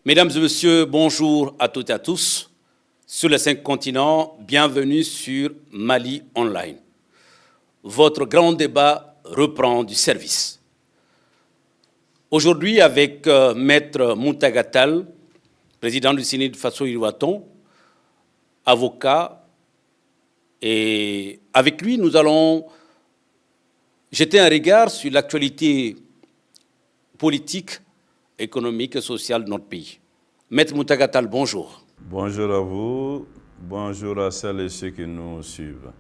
Mesdames et messieurs, bonjour à toutes et à tous. Sur les 5 continents, bienvenue sur Mali Online. Votre grand débat reprend du service. Aujourd'hui, avec Maître Mountaga Tall, président du CNID Faso Iriwaton, avocat, et avec lui, nous allons jeter un regard sur l'actualité politique, économique et sociale de notre pays. Maître Mountaga Tall, bonjour. Bonjour à vous, bonjour à celles et ceux qui nous suivent.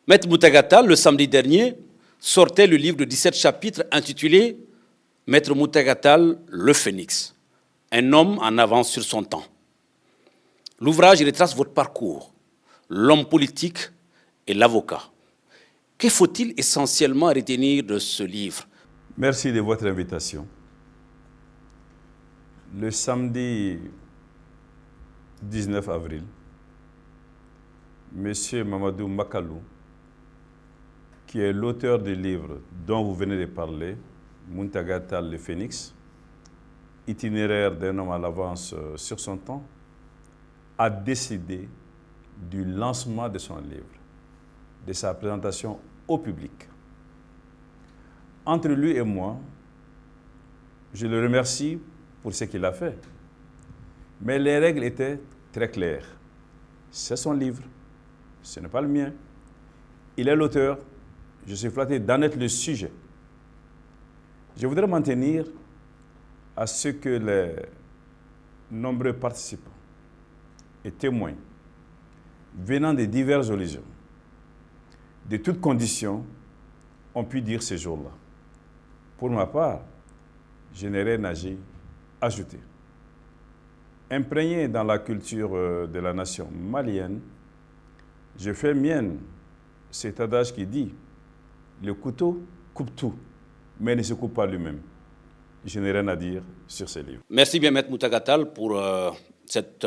Maître Mountaga Tall, le samedi dernier, sortait le livre de 17 chapitres intitulé « Maître Mountaga Tall, le Phénix, un homme en avance sur son temps ». L'ouvrage retrace votre parcours, l'homme politique et l'avocat. Que faut-il essentiellement retenir de ce livre? Merci de votre invitation. Le samedi 19 avril, M. Mamadou Makalou, qui est l'auteur du livre dont vous venez de parler, Mountaga Tall, le Phénix, itinéraire d'un homme à l'avance sur son temps, a décidé du lancement de son livre, de sa présentation au public. Entre lui et moi, je le remercie pour ce qu'il a fait. Mais les règles étaient très claires. C'est son livre, ce n'est pas le mien. Il est l'auteur, je suis flatté d'en être le sujet. Je voudrais m'en tenir à ce que les nombreux participants et témoins venant de divers horizons, de toutes conditions, ont pu dire ces jours-là. Pour ma part, je n'ai rien à ajouter. Imprégné dans la culture de la nation malienne, je fais mienne cet adage qui dit « Le couteau coupe tout, mais ne se coupe pas lui-même ». Je n'ai rien à dire sur ces livres. Merci bien, Maître Mountaga Tall, pour cette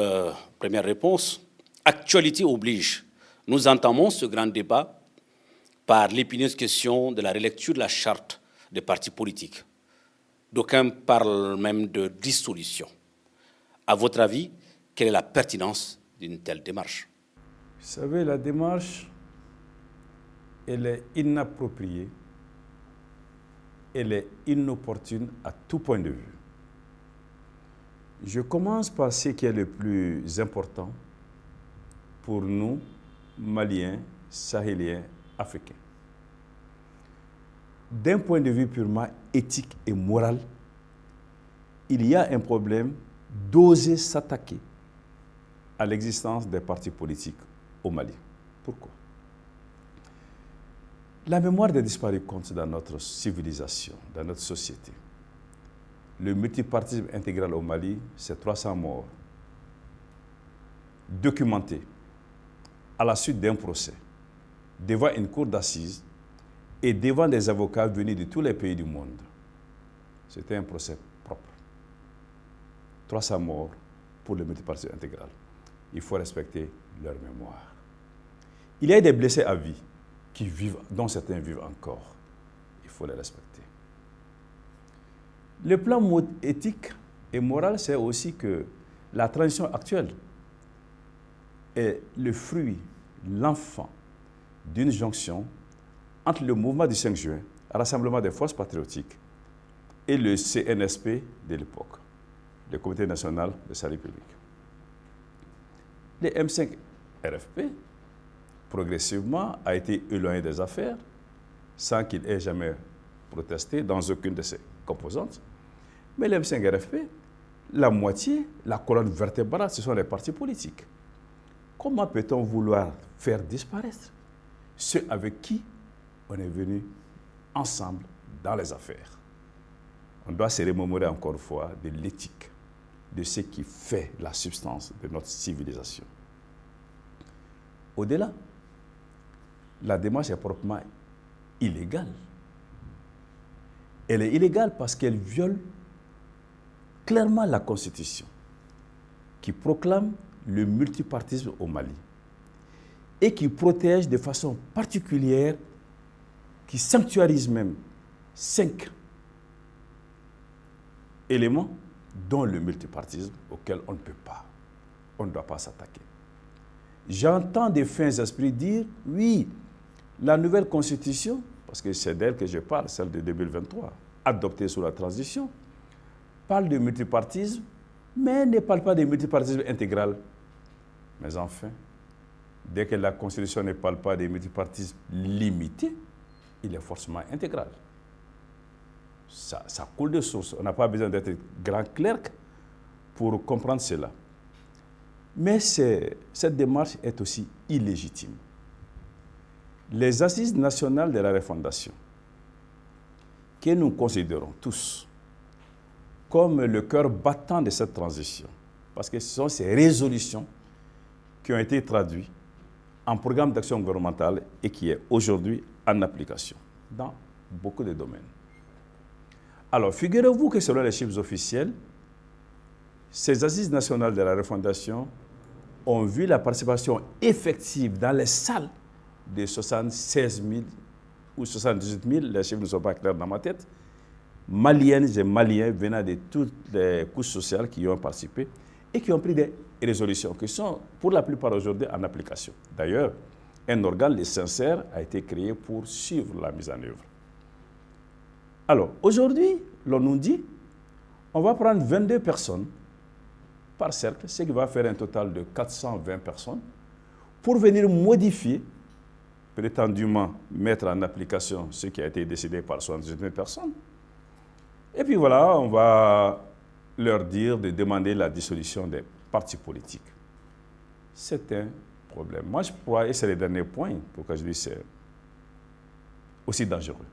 première réponse. Actualité oblige. Nous entamons ce grand débat par l'épineuse question de la relecture de la charte des partis politiques. D'aucuns parlent même de dissolution. À votre avis, quelle est la pertinence d'une telle démarche? Vous savez, la démarche, elle est inappropriée, elle est inopportune à tout point de vue. Je commence par ce qui est le plus important pour nous, Maliens, Sahéliens, Africains. D'un point de vue purement éthique et moral, il y a un problème d'oser s'attaquer à l'existence des partis politiques au Mali. Pourquoi? La mémoire des disparus compte dans notre civilisation, dans notre société. Le multipartisme intégral au Mali, c'est 300 morts documentés à la suite d'un procès devant une cour d'assises et devant des avocats venus de tous les pays du monde. C'était un procès propre. 300 morts pour le multipartisme intégral. Il faut respecter leur mémoire. Il y a des blessés à vie qui vivent, dont certains vivent encore. Il faut les respecter. Le plan éthique et moral, c'est aussi que la transition actuelle est le fruit, l'enfant d'une jonction entre le mouvement du 5 juin, Rassemblement des forces patriotiques, et le CNSP de l'époque, le Comité national de sa République. Le M5 RFP, progressivement, a été éloigné des affaires sans qu'il ait jamais protesté dans aucune de ses composantes. Mais le M5 RFP, la moitié, la colonne vertébrale, ce sont les partis politiques. Comment peut-on vouloir faire disparaître ceux avec qui on est venu ensemble dans les affaires? On doit se remémorer encore une fois de l'éthique, de ce qui fait la substance de notre civilisation. Au-delà, la démarche est proprement illégale. Elle est illégale parce qu'elle viole clairement la Constitution qui proclame le multipartisme au Mali et qui protège de façon particulière, qui sanctuarise même 5 éléments dont le multipartisme, auquel on ne peut pas, on ne doit pas s'attaquer. J'entends des fins esprits dire, oui, la nouvelle constitution, parce que c'est d'elle que je parle, celle de 2023, adoptée sous la transition, parle de multipartisme, mais ne parle pas de multipartisme intégral. Mais enfin, dès que la constitution ne parle pas de multipartisme limité, il est forcément intégral. Ça coule de source. On n'a pas besoin d'être grand clerc pour comprendre cela. Mais cette démarche est aussi illégitime. Les assises nationales de la refondation, que nous considérons tous comme le cœur battant de cette transition, parce que ce sont ces résolutions qui ont été traduites en programme d'action gouvernementale et qui est aujourd'hui en application dans beaucoup de domaines. Alors, figurez-vous que selon les chiffres officiels, ces assises nationales de la refondation ont vu la participation effective dans les salles de 76 000 ou 78 000, les chiffres ne sont pas clairs dans ma tête, maliennes et maliens venant de toutes les couches sociales qui y ont participé et qui ont pris des résolutions qui sont pour la plupart aujourd'hui en application. D'ailleurs, un organe, le sincère, a été créé pour suivre la mise en œuvre. Alors, aujourd'hui, l'on nous dit, on va prendre 22 personnes par cercle, ce qui va faire un total de 420 personnes, pour venir modifier, prétendument mettre en application ce qui a été décidé par 78 000 personnes. Et puis voilà, on va leur dire de demander la dissolution des partis politiques. C'est un problème. Moi, je crois, et c'est le dernier point, pourquoi je dis c'est aussi dangereux.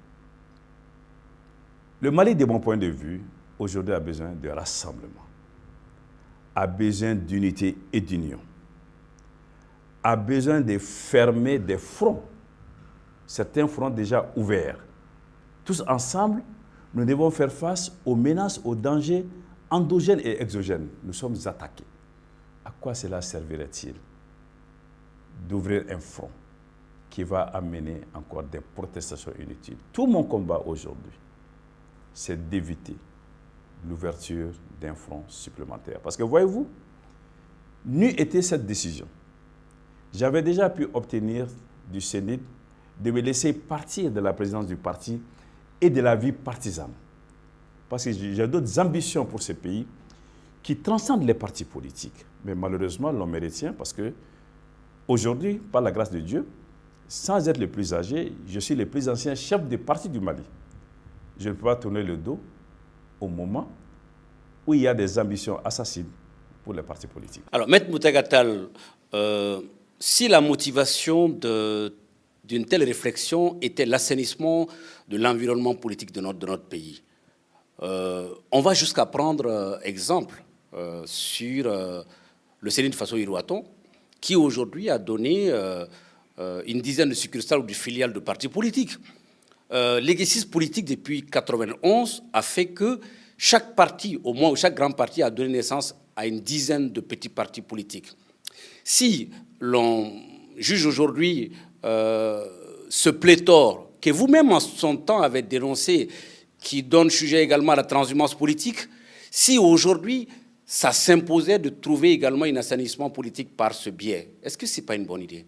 Le Mali, de mon point de vue, aujourd'hui a besoin de rassemblement, a besoin d'unité et d'union, a besoin de fermer des fronts, certains fronts déjà ouverts. Tous ensemble, nous devons faire face aux menaces, aux dangers endogènes et exogènes. Nous sommes attaqués. À quoi cela servirait-il d'ouvrir un front qui va amener encore des protestations inutiles? Tout mon combat aujourd'hui, c'est d'éviter l'ouverture d'un front supplémentaire. Parce que voyez-vous, n'eût été cette décision, j'avais déjà pu obtenir du Sénat de me laisser partir de la présidence du parti et de la vie partisane. Parce que j'ai d'autres ambitions pour ce pays qui transcendent les partis politiques. Mais malheureusement, l'on me retient parce que aujourd'hui, par la grâce de Dieu, sans être le plus âgé, je suis le plus ancien chef de parti du Mali. Je ne peux pas tourner le dos au moment où il y a des ambitions assassines pour les partis politiques. Alors, Maître Moutaga Tall, si la motivation d'une telle réflexion était l'assainissement de l'environnement politique de notre pays, on va jusqu'à prendre exemple sur le Sénat de Faso Irouaton, qui aujourd'hui a donné une dizaine de succursales ou de filiales de partis politiques. L'exercice politique depuis 1991 a fait que chaque parti, au moins chaque grand parti, a donné naissance à une dizaine de petits partis politiques. Si l'on juge aujourd'hui ce pléthore que vous-même en son temps avez dénoncé, qui donne sujet également à la transhumance politique, si aujourd'hui ça s'imposait de trouver également un assainissement politique par ce biais, est-ce que ce n'est pas une bonne idée?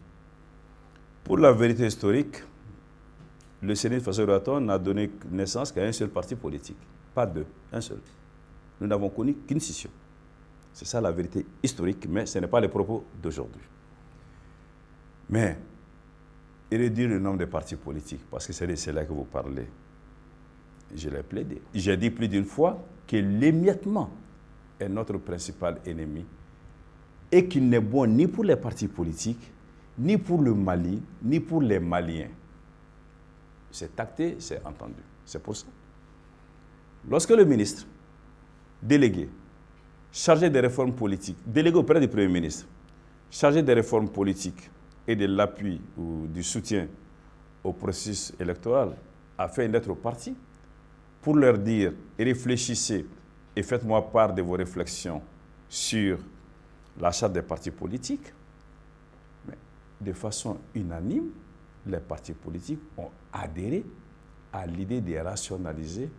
Pour la vérité historique, le Sénat de Faso Irouaton n'a donné naissance qu'à un seul parti politique, pas deux, un seul. Nous n'avons connu qu'une scission. C'est ça la vérité historique, mais ce n'est pas les propos d'aujourd'hui. Mais, réduire le nombre de partis politiques, parce que c'est de cela que vous parlez, je l'ai plaidé. J'ai dit plus d'une fois que l'émiettement est notre principal ennemi et qu'il n'est bon ni pour les partis politiques, ni pour le Mali, ni pour les Maliens. C'est acté, c'est entendu. C'est pour ça. Lorsque le ministre délégué, chargé des réformes politiques, délégué auprès du Premier ministre, chargé des réformes politiques et de l'appui ou du soutien au processus électoral, a fait une lettre au parti pour leur dire « réfléchissez et faites-moi part de vos réflexions sur la charte des partis politiques », mais de façon unanime, les partis politiques ont adhéré à l'idée de rationaliser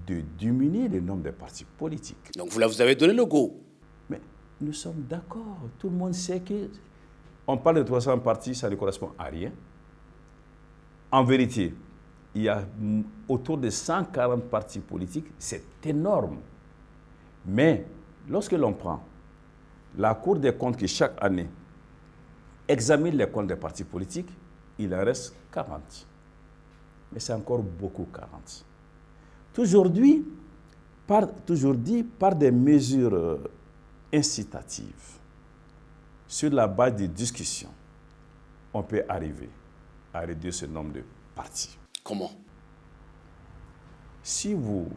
de diminuer le nombre de partis politiques. Donc vous avez donné le go. Mais nous sommes d'accord. Tout le monde sait que on parle de 300 partis, ça ne correspond à rien. En vérité, il y a autour de 140 partis politiques, c'est énorme. Mais lorsque l'on prend la Cour des comptes qui chaque année examine les comptes des partis politiques, il en reste 40. Mais c'est encore beaucoup 40. Toujours dit par des mesures incitatives, sur la base des discussions, on peut arriver à réduire ce nombre de partis. Comment? Si vous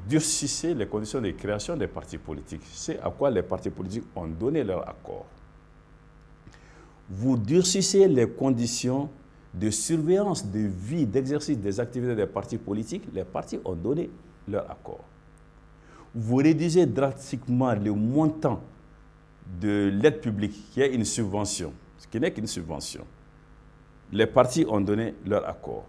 durcissez les conditions de création des partis politiques, c'est à quoi les partis politiques ont donné leur accord. Vous durcissez les conditions de surveillance, de vie, d'exercice des activités des partis politiques, les partis ont donné leur accord. Vous réduisez drastiquement le montant de l'aide publique, qui est une subvention, ce qui n'est qu'une subvention. Les partis ont donné leur accord.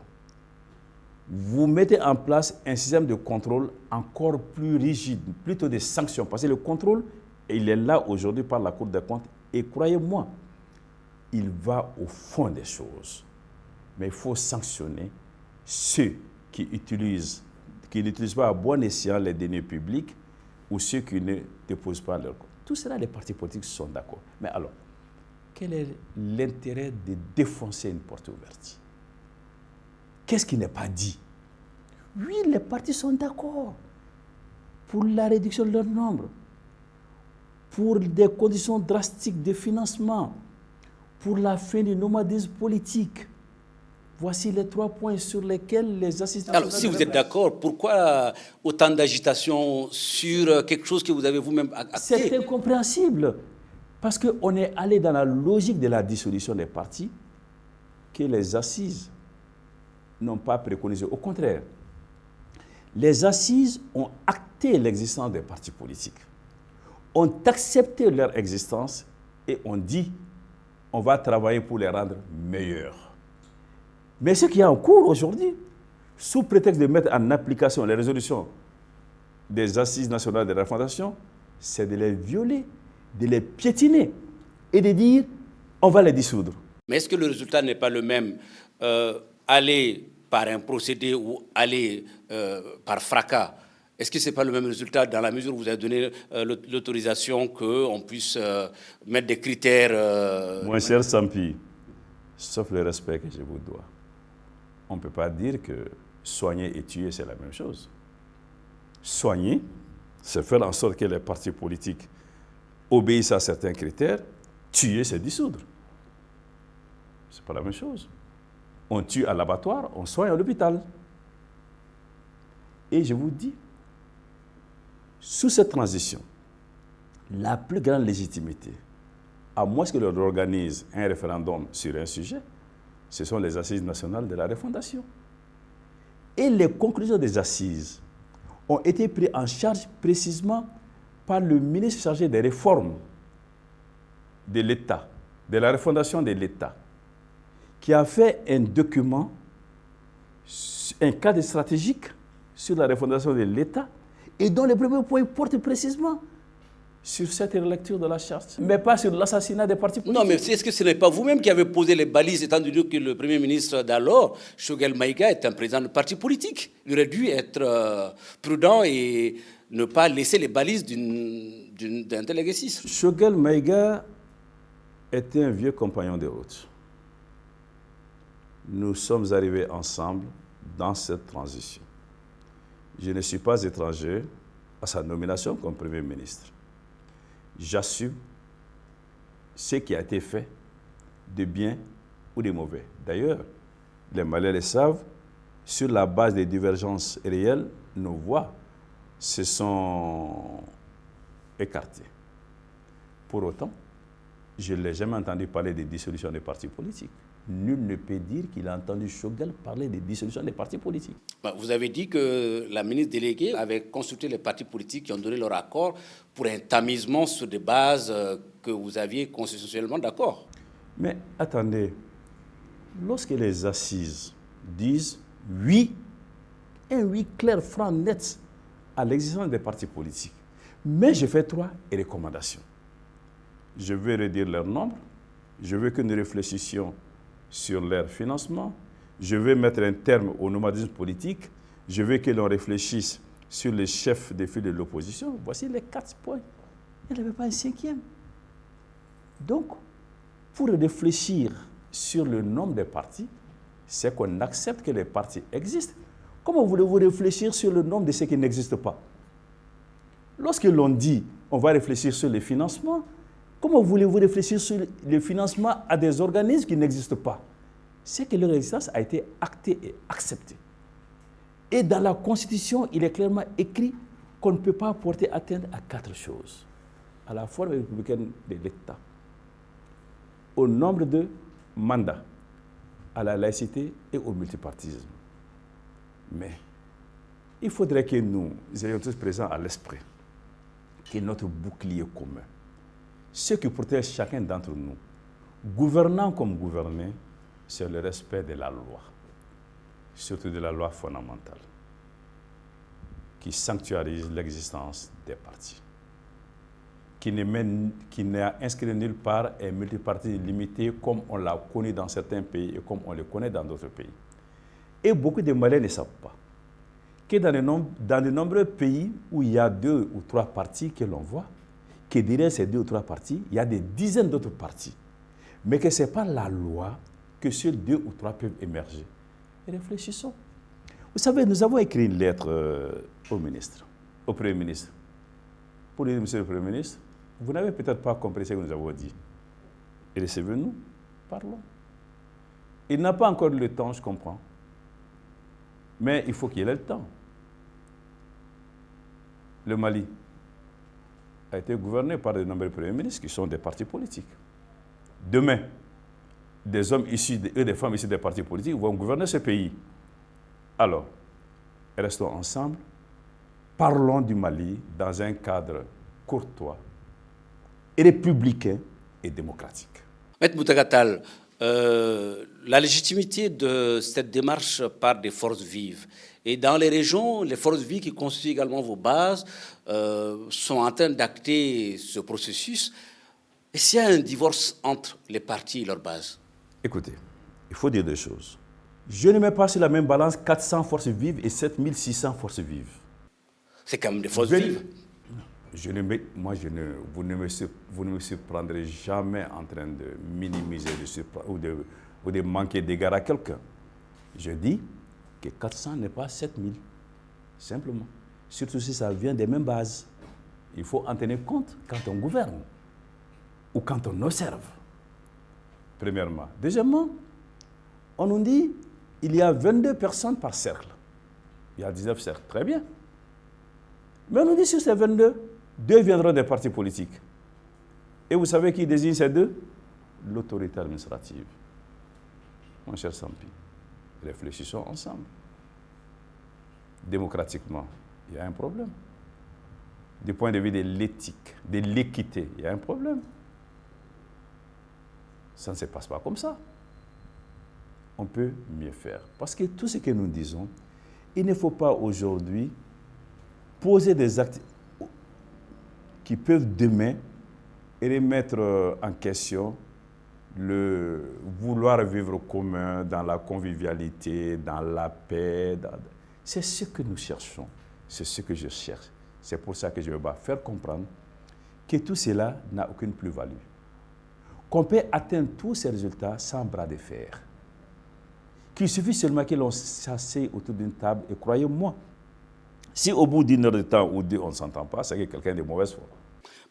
Vous mettez en place un système de contrôle encore plus rigide, plutôt des sanctions, parce que le contrôle, il est là aujourd'hui par la Cour des comptes, et croyez-moi, il va au fond des choses. Mais il faut sanctionner ceux qui n'utilisent pas à bon escient les deniers publics ou ceux qui ne déposent pas leur compte. Tout cela, les partis politiques sont d'accord. Mais alors, quel est l'intérêt de défoncer une porte ouverte? Qu'est-ce qui n'est pas dit? Oui, les partis sont d'accord pour la réduction de leur nombre, pour des conditions drastiques de financement, pour la fin du nomadisme politique. Voici les 3 points sur lesquels les assises... Alors, si vous êtes d'accord, pourquoi autant d'agitation sur quelque chose que vous avez vous-même acté? C'est incompréhensible, parce qu'on est allé dans la logique de la dissolution des partis que les assises n'ont pas préconisé. Au contraire, les assises ont acté l'existence des partis politiques, ont accepté leur existence et ont dit on va travailler pour les rendre meilleurs. Mais ce qui est en cours aujourd'hui, sous prétexte de mettre en application les résolutions des assises nationales de la Fondation, c'est de les violer, de les piétiner et de dire on va les dissoudre. Mais est-ce que le résultat n'est pas le même? Aller par un procédé ou aller par fracas, est-ce que ce n'est pas le même résultat dans la mesure où vous avez donné l'autorisation qu'on puisse mettre des critères Mon cher Sampi, sauf le respect que je vous dois, on ne peut pas dire que soigner et tuer, c'est la même chose. Soigner, c'est faire en sorte que les partis politiques obéissent à certains critères. Tuer, c'est dissoudre. Ce n'est pas la même chose. On tue à l'abattoir, on soigne à l'hôpital. Et je vous dis, sous cette transition, la plus grande légitimité, à moins que l'on organise un référendum sur un sujet, ce sont les assises nationales de la refondation. Et les conclusions des assises ont été prises en charge précisément par le ministre chargé des réformes de l'État, de la refondation de l'État, qui a fait un document, un cadre stratégique sur la refondation de l'État, et dont les premiers points portent précisément sur cette relecture de la charte, mais pas sur l'assassinat des partis politiques. Non, mais est-ce que ce n'est pas vous-même qui avez posé les balises, étant donné que le Premier ministre d'alors, Choguel Maïga, est un président de parti politique? Il aurait dû être prudent et ne pas laisser les balises d'un tel exercice. Choguel Maïga était un vieux compagnon de route. Nous sommes arrivés ensemble dans cette transition. Je ne suis pas étranger à sa nomination comme Premier ministre. J'assume ce qui a été fait, de bien ou de mauvais. D'ailleurs, les Maliens le savent, sur la base des divergences réelles, nos voix se sont écartées. Pour autant, je ne l'ai jamais entendu parler de dissolution des partis politiques. Nul ne peut dire qu'il a entendu Choguel parler de dissolution des partis politiques. Vous avez dit que la ministre déléguée avait consulté les partis politiques qui ont donné leur accord pour un tamisement sur des bases que vous aviez constitutionnellement d'accord. Mais attendez, lorsque les assises disent oui, un oui clair, franc, net à l'existence des partis politiques. Mais je fais 3 recommandations. Je veux réduire leur nombre, je veux que nous réfléchissions sur leur financement, je veux mettre un terme au nomadisme politique, je veux que l'on réfléchisse sur les chefs de file de l'opposition. Voici les 4 points. Il n'y avait pas un 5e. Donc, pour réfléchir sur le nombre des partis, c'est qu'on accepte que les partis existent. Comment voulez-vous réfléchir sur le nombre de ceux qui n'existent pas? Lorsque l'on dit on va réfléchir sur les financements, comment voulez-vous réfléchir sur le financement à des organismes qui n'existent pas? C'est que leur existence a été actée et acceptée. Et dans la Constitution, il est clairement écrit qu'on ne peut pas porter atteinte à 4 choses. À la forme républicaine de l'État, au nombre de mandats, à la laïcité et au multipartisme. Mais il faudrait que nous ayons tous présents à l'esprit que notre bouclier commun, ce qui protège chacun d'entre nous, gouvernant comme gouverné, c'est le respect de la loi, surtout de la loi fondamentale, qui sanctuarise l'existence des partis, qui n'est inscrit nulle part un multipartisme limité comme on l'a connu dans certains pays et comme on le connaît dans d'autres pays. Et beaucoup de Maliens ne savent pas que dans de nombreux pays où il y a 2 ou 3 partis que l'on voit, que derrière ces 2 ou 3 partis, il y a des dizaines d'autres partis. Mais que ce n'est pas la loi que seuls 2 ou 3 peuvent émerger. Et réfléchissons. Vous savez, nous avons écrit une lettre au Premier ministre. Pour dire, Monsieur le Premier ministre, vous n'avez peut-être pas compris ce que nous avons dit. Recevez-nous, parlons. Il n'a pas encore le temps, je comprends. Mais il faut qu'il ait le temps. Le Mali a été gouverné par de nombreux premiers ministres qui sont des partis politiques. Demain, des hommes issus et des femmes issues des partis politiques vont gouverner ce pays. Alors, restons ensemble, parlons du Mali dans un cadre courtois, républicain et démocratique. Maître Moutaga Tall, la légitimité de cette démarche par des forces vives. Et dans les régions, les forces vives qui constituent également vos bases sont en train d'acter ce processus. Et s'il y a un divorce entre les partis et leurs bases? Écoutez, il faut dire 2 choses. Je ne mets pas sur la même balance 400 forces vives et 7600 forces vives. C'est quand même des forces vives. Vous ne me surprendrez jamais en train de minimiser ou de manquer d'égard à quelqu'un. Je dis que 400 n'est pas 7000, simplement. Surtout si ça vient des mêmes bases. Il faut en tenir compte quand on gouverne ou quand on observe. Premièrement. Deuxièmement, on nous dit qu'il y a 22 personnes par cercle. Il y a 19 cercles, très bien. Mais on nous dit sur ces 22, 2 viendront des partis politiques. Et vous savez qui désigne ces 2? L'autorité administrative. Mon cher Sampi, réfléchissons ensemble. Démocratiquement, il y a un problème. Du point de vue de l'éthique, de l'équité, il y a un problème. Ça ne se passe pas comme ça. On peut mieux faire. Parce que tout ce que nous disons, il ne faut pas aujourd'hui poser des actes qui peuvent demain remettre en question le vouloir vivre commun dans la convivialité, dans la paix. C'est ce que nous cherchons, c'est ce que je cherche. C'est pour ça que je vais faire comprendre que tout cela n'a aucune plus-value. Qu'on peut atteindre tous ces résultats sans bras de fer. Qu'il suffit seulement que l'on s'assied autour d'une table et croyez-moi, si au bout d'1 heure de temps ou 2, on ne s'entend pas, c'est que quelqu'un est de mauvaise foi.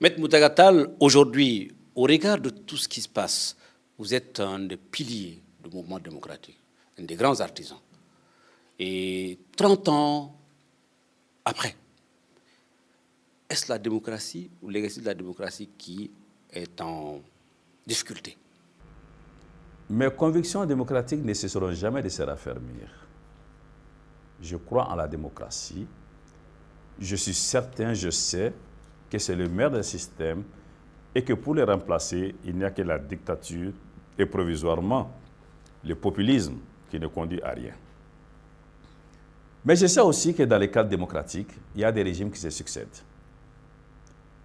Maître Moutaga Tall, aujourd'hui, au regard de tout ce qui se passe, vous êtes un des piliers du mouvement démocratique, un des grands artisans. Et 30 ans après, est-ce la démocratie ou l'exercice de la démocratie qui est en difficulté? Mes convictions démocratiques ne cesseront jamais de se raffermir. Je crois en la démocratie. Je suis certain, je sais que c'est le meilleur des systèmes et que pour les remplacer, il n'y a que la dictature et provisoirement le populisme qui ne conduit à rien. Mais je sais aussi que dans les cadres démocratiques, il y a des régimes qui se succèdent.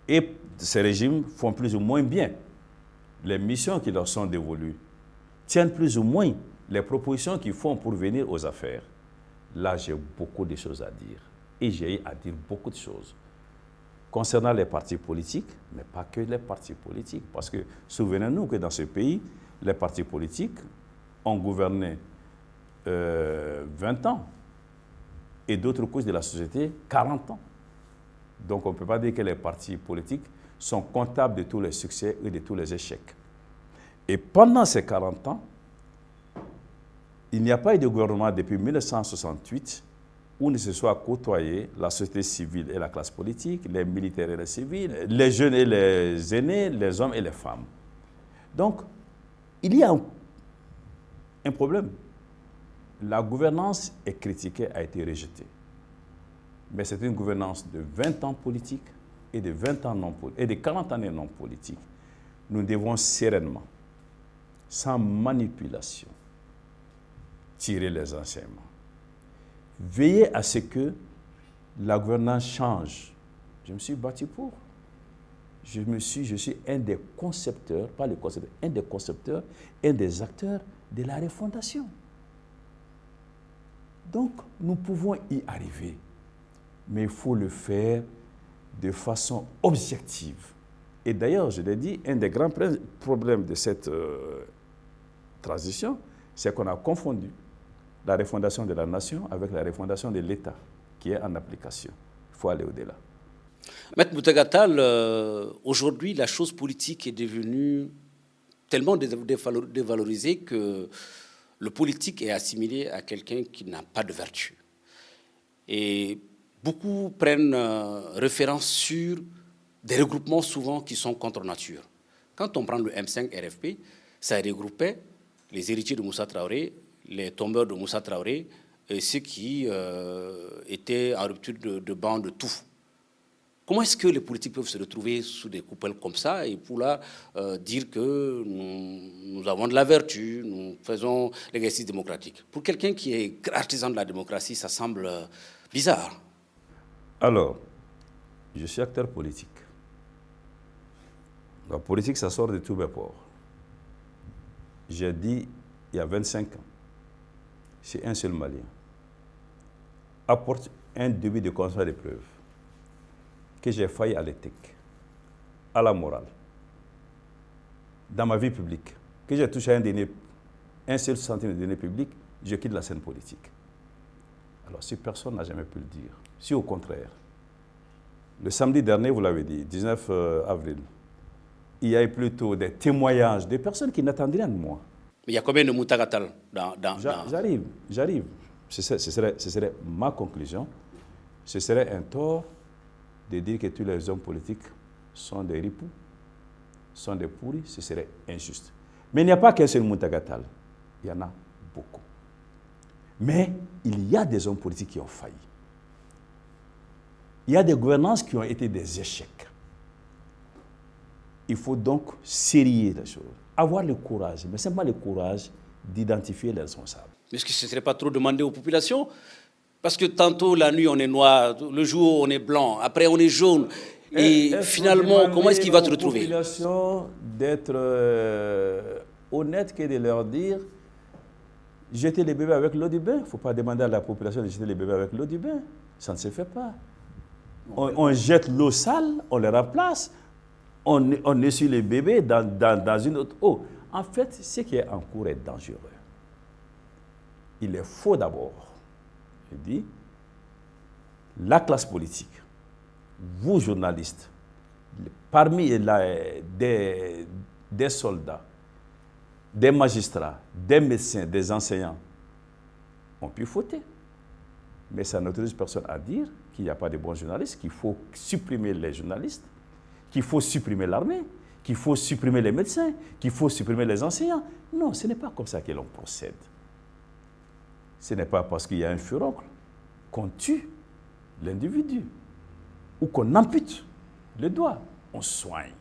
Et ces régimes font plus ou moins bien les missions qui leur sont dévolues, tiennent plus ou moins les propositions qu'ils font pour venir aux affaires. Là, j'ai beaucoup de choses à dire. Et j'ai à dire beaucoup de choses. Concernant les partis politiques, mais pas que les partis politiques. Parce que souvenez-nous que dans ce pays, les partis politiques ont gouverné 20 ans et d'autres couches de la société 40 ans. Donc on ne peut pas dire que les partis politiques sont comptables de tous les succès et de tous les échecs. Et pendant ces 40 ans, il n'y a pas eu de gouvernement depuis 1968 où ne se soit côtoyé la société civile et la classe politique, les militaires et les civils, les jeunes et les aînés, les hommes et les femmes. Donc, il y a un problème. La gouvernance est critiquée, a été rejetée. Mais c'est une gouvernance de 20 ans politique et de 20 ans non politique, et de 40 années non politiques. Nous devons sereinement, sans manipulation, tirer les enseignements. Veillez à ce que la gouvernance change. Je me suis battu pour. Je suis un des concepteurs, pas le concepteur, un des concepteurs, un des acteurs de la refondation. Donc, nous pouvons y arriver, mais il faut le faire de façon objective. Et d'ailleurs, je l'ai dit, un des grands problèmes de cette transition, c'est qu'on a confondu la refondation de la nation avec la refondation de l'État qui est en application. Il faut aller au-delà. Maître Moutaga Tall, aujourd'hui, la chose politique est devenue tellement dévalorisée que le politique est assimilé à quelqu'un qui n'a pas de vertu. Et beaucoup prennent référence sur des regroupements souvent qui sont contre nature. Quand on prend le M5 RFP, ça regroupait les héritiers de Moussa Traoré, les tombeurs de Moussa Traoré, et ceux qui étaient en rupture de banc de tout. Comment est-ce que les politiques peuvent se retrouver sous des coupelles comme ça et pour là dire que nous avons de la vertu, nous faisons l'exercice démocratique? Pour quelqu'un qui est artisan de la démocratie, ça semble bizarre. Alors, je suis acteur politique. La politique, ça sort de tous mes pores. J'ai dit, il y a 25 ans, c'est un seul Malien. Apporte un début de constat de preuve que j'ai failli à l'éthique, à la morale, dans ma vie publique, que j'ai touché un seul centime de données publiques, je quitte la scène politique. Alors, si personne n'a jamais pu le dire, si au contraire, le samedi dernier, vous l'avez dit, 19 avril, il y a eu plutôt des témoignages de personnes qui n'attendaient rien de moi. Mais il y a combien de Moutaga Tall dans... J'arrive. Ce serait ma conclusion. Ce serait un tort de dire que tous les hommes politiques sont des ripoux, sont des pourris. Ce serait injuste. Mais il n'y a pas qu'un seul Moutaga Tall. Il y en a beaucoup. Mais il y a des hommes politiques qui ont failli. Il y a des gouvernances qui ont été des échecs. Il faut donc sérier les choses. Avoir le courage, mais simplement le courage d'identifier les responsables. Mais est-ce que ce ne serait pas trop demandé aux populations? Parce que tantôt, la nuit, on est noir, le jour, on est blanc, après, on est jaune. Et finalement, comment est-ce qu'il va se retrouver? La population d'être honnête que de leur dire jeter les bébés avec l'eau du bain. Il ne faut pas demander à la population de jeter les bébés avec l'eau du bain. Ça ne se fait pas. On jette l'eau sale, on les remplace, on essuie les bébés dans une autre eau. En fait, ce qui est en cours est dangereux. Il est faux d'abord. Je dis, la classe politique, vous journalistes, parmi des soldats, des magistrats, des médecins, des enseignants, ont pu fauter. Mais ça n'autorise personne à dire qu'il n'y a pas de bons journalistes, qu'il faut supprimer les journalistes, qu'il faut supprimer l'armée, qu'il faut supprimer les médecins, qu'il faut supprimer les enseignants. Non, ce n'est pas comme ça que l'on procède. Ce n'est pas parce qu'il y a un furoncle qu'on tue l'individu ou qu'on ampute le doigt. On soigne.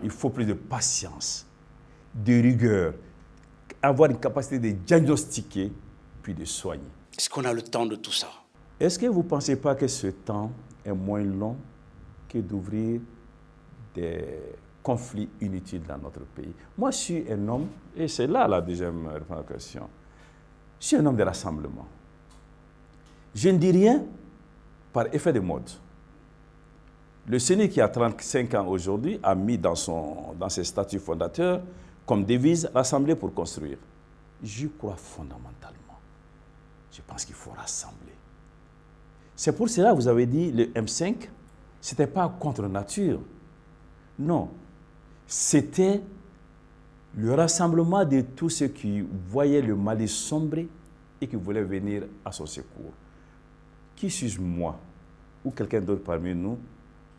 Il faut plus de patience, de rigueur, avoir une capacité de diagnostiquer puis de soigner. Est-ce qu'on a le temps de tout ça? Est-ce que vous ne pensez pas que ce temps est moins long que d'ouvrir des conflits inutiles dans notre pays? Moi, je suis un homme, et c'est là la deuxième question, je suis un homme de rassemblement. Je ne dis rien par effet de mode. Le CENI, qui a 35 ans aujourd'hui, a mis dans ses statuts fondateurs comme devise « rassembler pour construire ». J'y crois fondamentalement. Je pense qu'il faut rassembler. C'est pour cela que vous avez dit le M5, ce n'était pas contre nature. Non, c'était le rassemblement de tous ceux qui voyaient le Mali sombrer et qui voulaient venir à son secours. Qui suis-je, moi, ou quelqu'un d'autre parmi nous,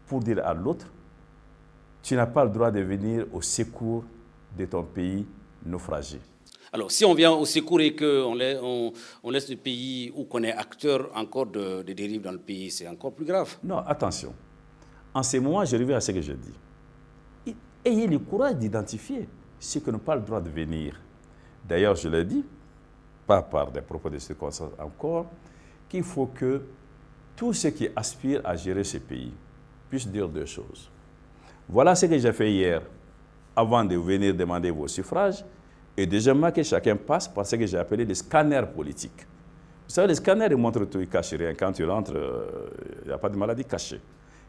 pour dire à l'autre, tu n'as pas le droit de venir au secours de ton pays naufragé? Alors, si on vient au secours et qu'on laisse le pays ou qu'on est acteur encore de dérives dans le pays, c'est encore plus grave. Non, attention. En ce moment, je reviens à ce que j'ai dit. Ayez le courage d'identifier ceux qui n'ont pas le droit de venir. D'ailleurs, je l'ai dit, pas par des propos de circonstances encore, qu'il faut que tous ceux qui aspirent à gérer ce pays puissent dire deux choses. Voilà ce que j'ai fait hier, avant de venir demander vos suffrages. Et deuxièmement, que chacun passe par ce que j'ai appelé des scanners politiques. Vous savez, les scanners, ils montrent tout, ils ne cachent rien. Quand tu rentres, il n'y a pas de maladie cachée.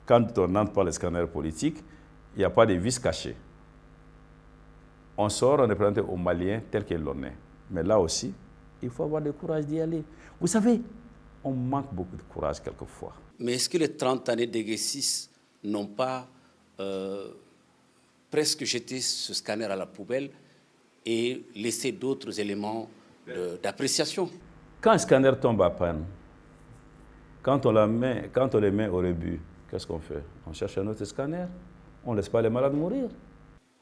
Quand on n'entre pas les scanners politiques, il n'y a pas de vices cachés. On sort, on est présenté aux Maliens tel que l'on est. Mais là aussi, il faut avoir le courage d'y aller. Vous savez, on manque beaucoup de courage quelquefois. Mais est-ce que les 30 années d'exercice n'ont pas presque jeté ce scanner à la poubelle et laissé d'autres éléments d'appréciation? Quand un scanner tombe à panne, quand on les met au rebut, qu'est-ce qu'on fait? On cherche un autre scanner. On ne laisse pas les malades mourir.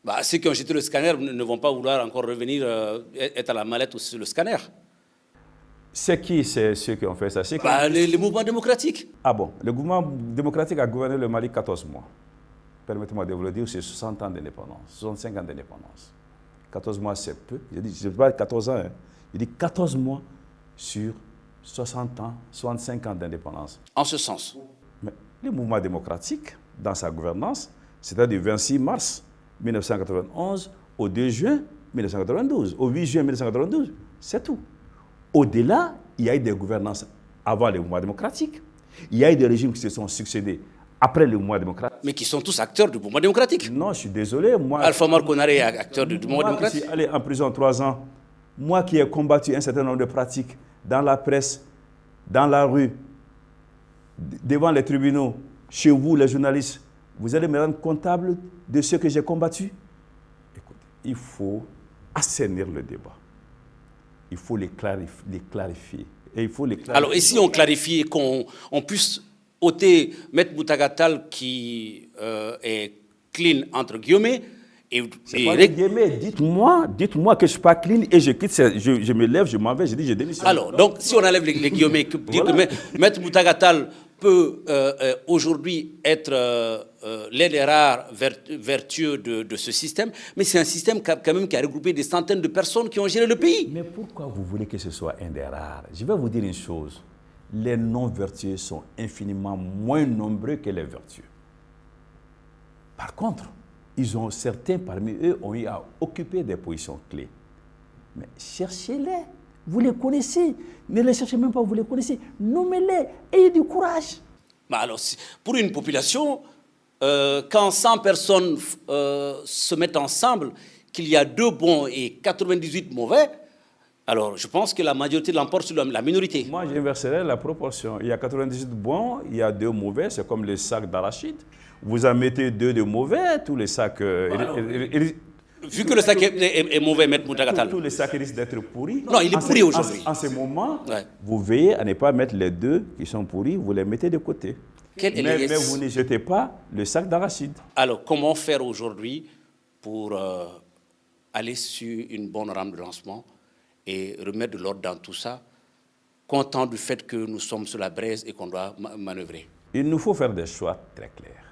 Bah, ceux qui ont jeté le scanner ne vont pas vouloir encore revenir être à la mallette ou sur le scanner. C'est qui, c'est ceux qui ont fait ça? Les mouvements démocratiques. Ah bon, le mouvement démocratique a gouverné le Mali 14 mois. Permettez-moi de vous le dire, c'est 60 ans d'indépendance, 65 ans d'indépendance. 14 mois, c'est peu. Je ne dis pas 14 ans, hein. Je dis 14 mois sur 60 ans, 65 ans d'indépendance. En ce sens. Mais le mouvement démocratique, dans sa gouvernance, c'était du 26 mars 1991 au 2 juin 1992, au 8 juin 1992, c'est tout. Au-delà, il y a eu des gouvernances avant le mouvement démocratique. Il y a eu des régimes qui se sont succédés après le mouvement démocratique. Mais qui sont tous acteurs du mouvement démocratique. Non, je suis désolé. Moi, Alpha Marconaré est acteur du mouvement démocratique. Je suis allé en prison 3 ans. Moi qui ai combattu un certain nombre de pratiques dans la presse, dans la rue, devant les tribunaux, chez vous, les journalistes, vous allez me rendre comptable de ce que j'ai combattu? Écoute, il faut assainir le débat. Il faut les clarifier. Et il faut les clarifier. Alors, et si on clarifie qu'on puisse ôter Maître Moutaga Tall qui est clean, entre guillemets, dites-moi que je ne suis pas clean et je quitte, je me lève, je m'en vais, je dis je démissionne. Alors, donc, si on enlève les guillemets, voilà. Maître Moutaga Tall peut aujourd'hui être l'un des rares vertueux de ce système, mais c'est un système quand même qui a regroupé des centaines de personnes qui ont géré le pays. Mais pourquoi vous voulez que ce soit un des rares? Je vais vous dire une chose. Les non-vertueux sont infiniment moins nombreux que les vertueux. Par contre, certains parmi eux ont eu à occuper des positions clés. Mais cherchez-les. Vous les connaissez. Ne les cherchez même pas, vous les connaissez. Nommez-les. Ayez du courage. Bah alors, pour une population, quand 100 personnes se mettent ensemble, qu'il y a 2 bons et 98 mauvais, alors je pense que la majorité l'emporte sur la minorité. Moi, j'inverserais la proportion. Il y a 98 bons, il y a 2 mauvais, c'est comme les sacs d'arachide. Vous en mettez 2 de mauvais, tous les sacs... Vu que le sac est mauvais, Maître Moutaga Tall. Tous les sacs risquent d'être pourris. Non, il est pourri aujourd'hui. En ce moment, vous veillez à ne pas mettre les 2 qui sont pourris, vous les mettez de côté. Mais vous ne jetez pas le sac d'arachide. Alors, comment faire aujourd'hui pour aller sur une bonne rampe de lancement et remettre de l'ordre dans tout ça, content du fait que nous sommes sur la braise et qu'on doit manœuvrer? Il nous faut faire des choix très clairs.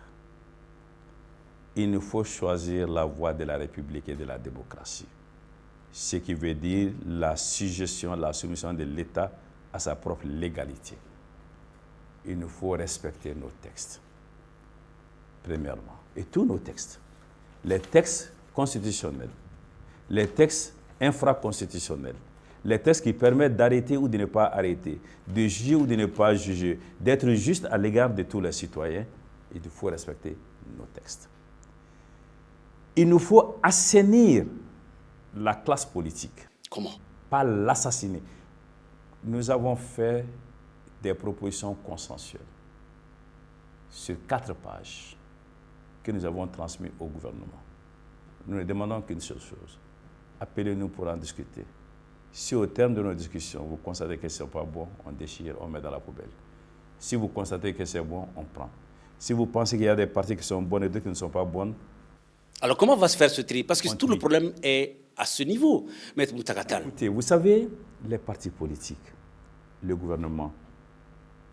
Il nous faut choisir la voie de la République et de la démocratie. Ce qui veut dire la suggestion, la soumission de l'État à sa propre légalité. Il nous faut respecter nos textes, premièrement. Et tous nos textes. Les textes constitutionnels, les textes infraconstitutionnels, les textes qui permettent d'arrêter ou de ne pas arrêter, de juger ou de ne pas juger, d'être juste à l'égard de tous les citoyens, il faut respecter nos textes. Il nous faut assainir la classe politique. Comment? Pas l'assassiner. Nous avons fait des propositions consensuelles sur 4 pages que nous avons transmises au gouvernement. Nous ne demandons qu'une seule chose. Appelez-nous pour en discuter. Si au terme de nos discussions, vous constatez que ce n'est pas bon, on déchire, on met dans la poubelle. Si vous constatez que c'est bon, on prend. Si vous pensez qu'il y a des parties qui sont bonnes et d'autres qui ne sont pas bonnes. Alors comment va se faire ce tri? Parce que tout le problème est à ce niveau, Maître Mountaga Tall. Écoutez, vous savez, les partis politiques, le gouvernement,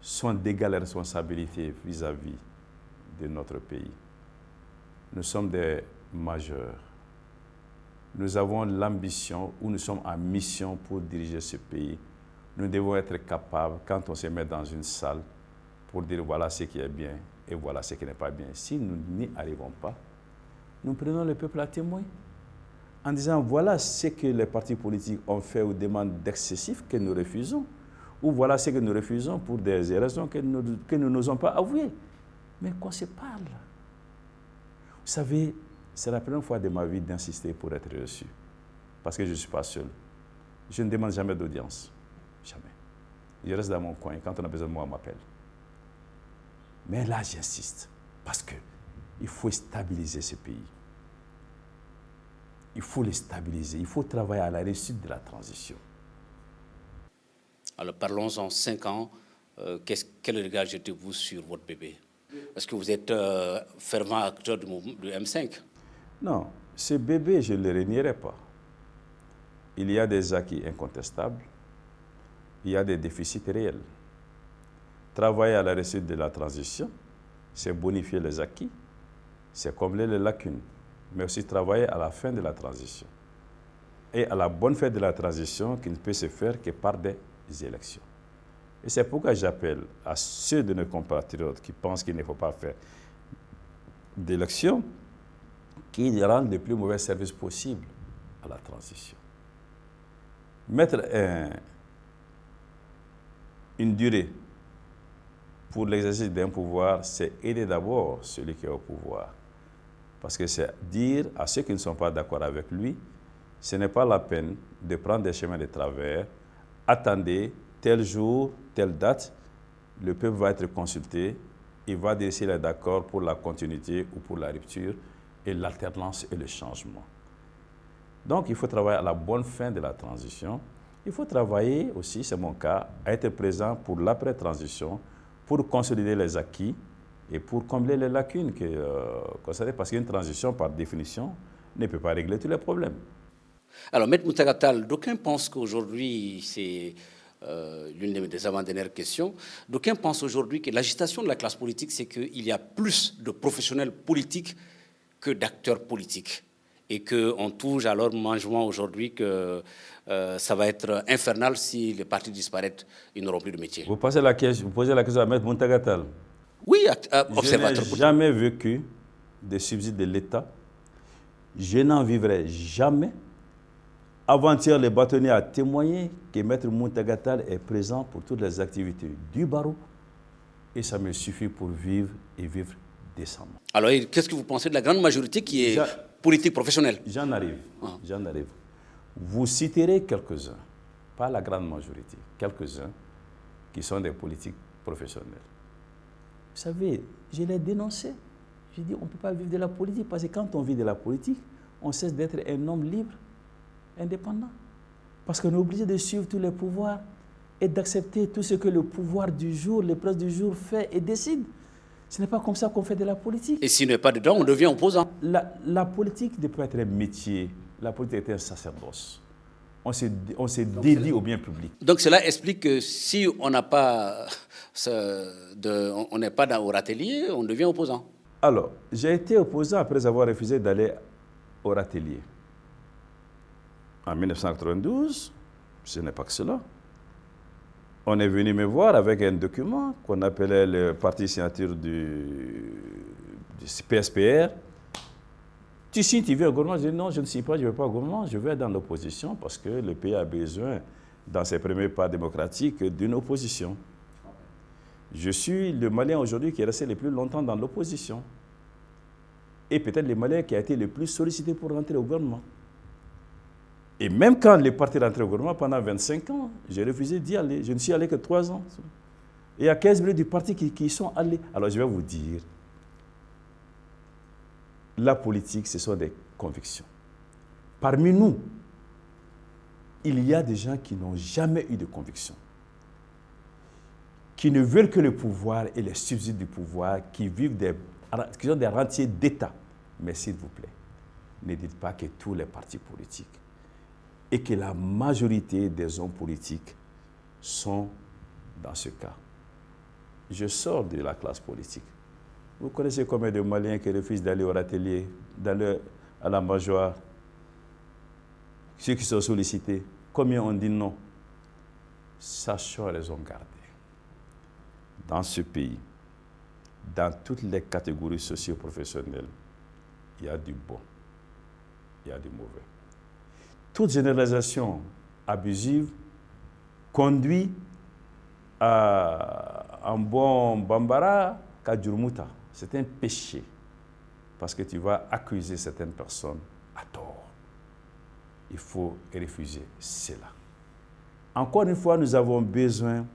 sont d'égale responsabilité vis-à-vis de notre pays. Nous sommes des majeurs. Nous avons l'ambition, ou nous sommes en mission pour diriger ce pays. Nous devons être capables, quand on se met dans une salle, pour dire voilà ce qui est bien et voilà ce qui n'est pas bien. Si nous n'y arrivons pas, nous prenons le peuple à témoin en disant voilà ce que les partis politiques ont fait ou demandent d'excessif que nous refusons, ou voilà ce que nous refusons pour des raisons que nous n'osons pas avouer. Mais qu'on se parle. Vous savez, c'est la première fois de ma vie d'insister pour être reçu. Parce que je ne suis pas seul. Je ne demande jamais d'audience. Jamais. Je reste dans mon coin. Quand on a besoin de moi, on m'appelle. Mais là, j'insiste. Parce qu'il faut stabiliser ce pays. Il faut le stabiliser. Il faut travailler à la réussite de la transition. Alors parlons-en 5 ans. Quel regard jetez-vous sur votre bébé? Parce que vous êtes fervent acteur du M5. Non, ce bébé, je ne le renierai pas. Il y a des acquis incontestables, il y a des déficits réels. Travailler à la réussite de la transition, c'est bonifier les acquis, c'est combler les lacunes, mais aussi travailler à la fin de la transition. Et à la bonne fin de la transition qui ne peut se faire que par des élections. Et c'est pourquoi j'appelle à ceux de nos compatriotes qui pensent qu'il ne faut pas faire d'élections, qui rendent le plus mauvais service possible à la transition. Mettre une durée pour l'exercice d'un pouvoir, c'est aider d'abord celui qui est au pouvoir. Parce que c'est dire à ceux qui ne sont pas d'accord avec lui, ce n'est pas la peine de prendre des chemins de travers, attendez tel jour, telle date, le peuple va être consulté, il va dire s'il est d'accord pour la continuité ou pour la rupture, et l'alternance et le changement. Donc, il faut travailler à la bonne fin de la transition. Il faut travailler aussi, c'est mon cas, à être présent pour l'après-transition, pour consolider les acquis et pour combler les lacunes constatées, parce qu'une transition, par définition, ne peut pas régler tous les problèmes. Alors, Maître Mountaga Tall, d'aucuns pensent qu'aujourd'hui, c'est l'une des avant-dernières questions, d'aucuns pensent aujourd'hui que l'agitation de la classe politique, c'est qu'il y a plus de professionnels politiques que d'acteurs politiques. Et qu'on touche à leur mangement aujourd'hui que ça va être infernal si les partis disparaissent, ils n'auront plus de métier. Vous posez la question à M. Mountaga Tall. Oui, observateur. Je n'ai jamais vécu des subsides de l'État. Je n'en vivrai jamais. Avant-hier, le bâtonnier a témoigné que M. Mountaga Tall est présent pour toutes les activités du barreau. Et ça me suffit pour vivre et vivre décemment. Alors, qu'est-ce que vous pensez de la grande majorité qui est politique professionnelle? J'en arrive. Vous citerez quelques-uns, pas la grande majorité, quelques-uns qui sont des politiques professionnels. Vous savez, je l'ai dénoncé. J'ai dit, on ne peut pas vivre de la politique, parce que quand on vit de la politique, on cesse d'être un homme libre, indépendant. Parce qu'on est obligé de suivre tous les pouvoirs et d'accepter tout ce que le pouvoir du jour, le prince du jour fait et décide. Ce n'est pas comme ça qu'on fait de la politique. Et s'il n'est pas dedans, on devient opposant. La politique ne peut être un métier. La politique est un sacerdoce. On se dédie au bien public. Donc cela explique que si on n'a pas, on n'est pas au râtelier, on devient opposant. Alors, j'ai été opposant après avoir refusé d'aller au râtelier. En 1992, ce n'est pas que cela. on est venu me voir avec un document qu'on appelait le parti signature du PSPR. Tu signes, tu viens au gouvernement. Je dis non, je ne signe pas, je ne vais pas au gouvernement, je vais dans l'opposition parce que le pays a besoin, dans ses premiers pas démocratiques, d'une opposition. Je suis le Malien aujourd'hui qui est resté le plus longtemps dans l'opposition. Et peut-être le Malien qui a été le plus sollicité pour rentrer au gouvernement. Et même quand les partis rentraient au gouvernement, pendant 25 ans, j'ai refusé d'y aller. Je ne suis allé que 3 ans. Et il y a 15 minutes du parti qui sont allés. Alors je vais vous dire, la politique, ce sont des convictions. Parmi nous, il y a des gens qui n'ont jamais eu de conviction, qui ne veulent que le pouvoir et les subsides du pouvoir, qui ont des rentiers d'État. Mais s'il vous plaît, ne dites pas que tous les partis politiques et que la majorité des hommes politiques sont dans ce cas. Je sors de la classe politique. Vous connaissez combien de Maliens qui refusent d'aller au râtelier, d'aller à la mangeoire? Ceux qui sont sollicités, combien ont dit non? Sachons raison garder. Dans ce pays, dans toutes les catégories socio-professionnelles, il y a du bon, il y a du mauvais. Toute généralisation abusive conduit à un bon bambara kadjurmuta. C'est un péché parce que tu vas accuser certaines personnes à tort. Il faut refuser cela. Encore une fois, nous avons besoin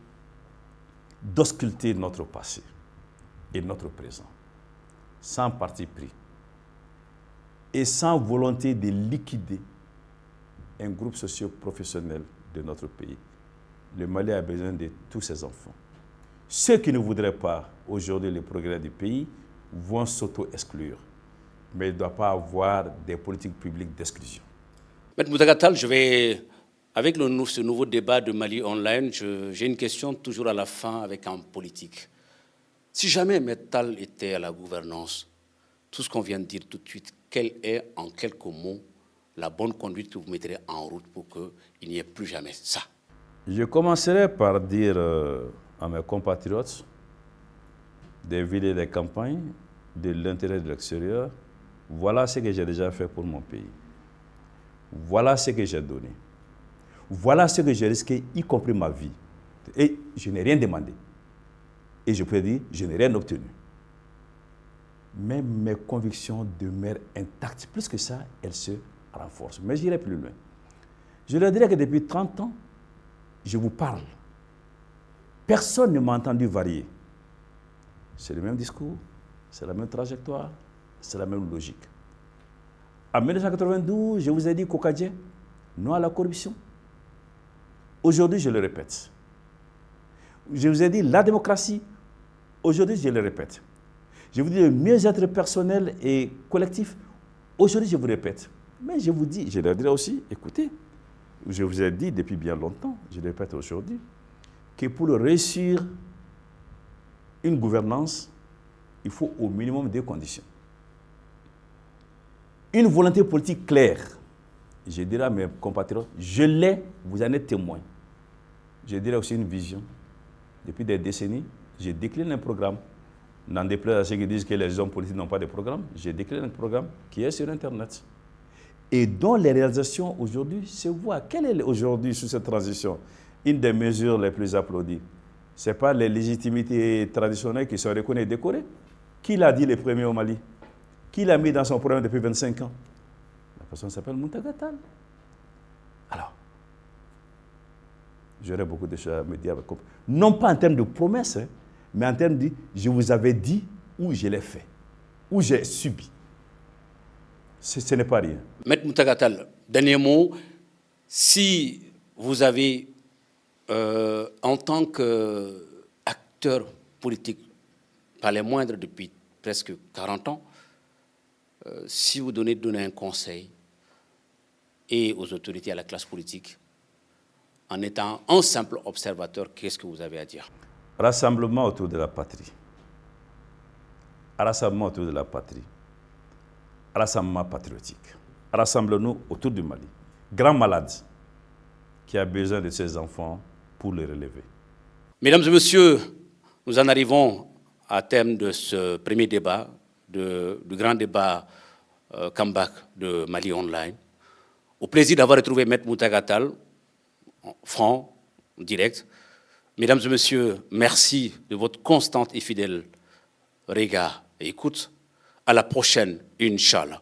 d'ausculter notre passé et notre présent, sans parti pris et sans volonté de liquider un groupe socio-professionnel de notre pays. Le Mali a besoin de tous ses enfants. Ceux qui ne voudraient pas aujourd'hui le progrès du pays vont s'auto-exclure. Mais il ne doit pas avoir des politiques publiques d'exclusion. M. Moutaga Tall, avec ce nouveau débat de Mali Online, j'ai une question toujours à la fin avec un politique. Si jamais M. Tall était à la gouvernance, tout ce qu'on vient de dire tout de suite, quelle est en quelques mots la bonne conduite que vous mettrez en route pour qu'il n'y ait plus jamais ça? Je commencerai par dire à mes compatriotes d'éviter les campagnes de l'intérêt de l'extérieur. Voilà ce que j'ai déjà fait pour mon pays. Voilà ce que j'ai donné. Voilà ce que j'ai risqué, y compris ma vie. Et je n'ai rien demandé. Et je peux dire, je n'ai rien obtenu. Mais mes convictions demeurent intactes. Plus que ça, elles se renforcent. Mais j'irai plus loin. Je leur dirais que depuis 30 ans, je vous parle. Personne ne m'a entendu varier. C'est le même discours, c'est la même trajectoire, c'est la même logique. En 1992, je vous ai dit Kokadje, non à la corruption. Aujourd'hui, je le répète. Je vous ai dit la démocratie. Aujourd'hui, je le répète. Je vous dis le mieux-être personnel et collectif. Aujourd'hui, je vous répète. Mais je vous dis, je leur dirai aussi, écoutez, je vous ai dit depuis bien longtemps, je le répète aujourd'hui, que pour réussir une gouvernance, il faut au minimum 2 conditions. Une volonté politique claire. Je dirais à mes compatriotes, je l'ai, vous en êtes témoins. Je dirais aussi une vision. Depuis des décennies, je décline un programme. N'en déplaise à ceux qui disent que les hommes politiques n'ont pas de programme, je décline un programme qui est sur Internet. Et dont les réalisations aujourd'hui se voient. Quelle est aujourd'hui, sous cette transition, une des mesures les plus applaudies? Ce n'est pas les légitimités traditionnelles qui sont reconnues et décorées. Qui l'a dit le premier au Mali? Qui l'a mis dans son programme depuis 25 ans? La personne s'appelle Moutaga Tall. Alors, j'aurais beaucoup de choses à me dire. Non pas en termes de promesses, hein, mais en termes de je vous avais dit ou je l'ai fait, ou j'ai subi. Ce n'est pas rien. M. Moutaga Tall, dernier mot. Si vous avez, en tant qu'acteur politique, pas les moindres depuis presque 40 ans, si vous donnez un conseil et aux autorités, à la classe politique, en étant un simple observateur, qu'est-ce que vous avez à dire? Rassemblement autour de la patrie. Rassemblement autour de la patrie. Rassemblement patriotique. Rassemblons-nous autour du Mali. Grand malade qui a besoin de ses enfants pour le relever. Mesdames et messieurs, nous en arrivons à terme de ce premier débat, du grand débat comeback de Mali Online. Au plaisir d'avoir retrouvé Maître Mountaga Tall, franc, direct. Mesdames et messieurs, merci de votre constante et fidèle regard et écoute. À la prochaine, Inch'Allah.